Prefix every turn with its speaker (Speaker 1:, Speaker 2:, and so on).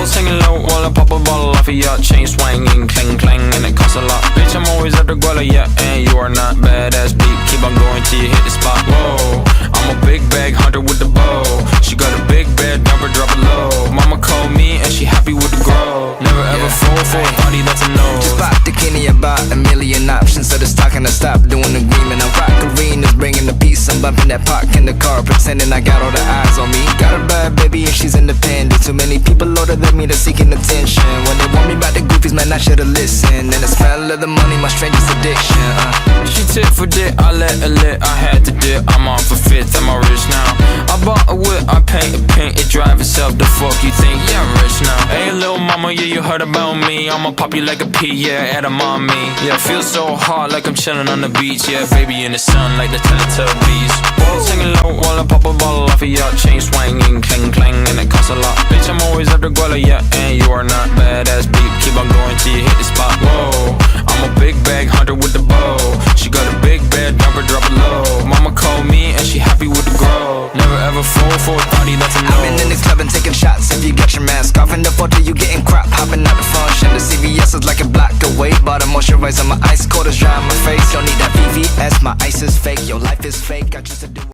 Speaker 1: Balls hanging low while I pop a bottle off of ya. Chain swinging, clang clang, and it costs a lot. Bitch, I'm always at the guala, yeah, and you are not badass beat. Keep on going till you hit the spot. Whoa, I'm a big bag hunter with the bow. She got a big bed, number drop it low. Mama called me and she happy with the grow. Never ever fall for a body that's a no.
Speaker 2: Just pop the Kenny about a million options. So the stock and I stop doing agreement. I rock arenas, bringing the peace. I'm bumping that park in the car, pretending I got all the eyes on me. Got a bad baby and she's independent. Too many people older than me, they're seeking attention. When they want me about the goofies, man, I should've listened. And the smell of the money, my strangest addiction.
Speaker 1: She tit for dick, I let her lit. I had to dip, I'm on for fifth, I'm all rich now. I bought a whip, I paint a paint, it drive itself. The fuck you think? Yeah, I'm rich now. Hey, little mama, yeah, you heard about me. I'ma pop you like a pea, yeah, at a mommy. Yeah, feel so hot like I'm chilling on the beach. Yeah, baby in the sun like the Teletubbies. Balls hanging low while I pop a bottle off of ya. Chain swinging, clang clang, and it costs a lot. Bitch, I'm always at the guala, yeah, and you are not badass beat. Keep on going till you hit the spot. Whoa, I'm a big bag hunter with the bow. She got a big bed, number drop it low. Mama called me and she happy with the grow. Never ever fall for a party that's a no.
Speaker 2: I've been in the club and taking shots. If you got your mask off in the photo, you getting crap. Hopping out the function. The CVS is like a block away. Bought a moisturizer, my ice cold is dry on my face. Don't need that VVS, my ice is fake. Your life is fake. I choose to do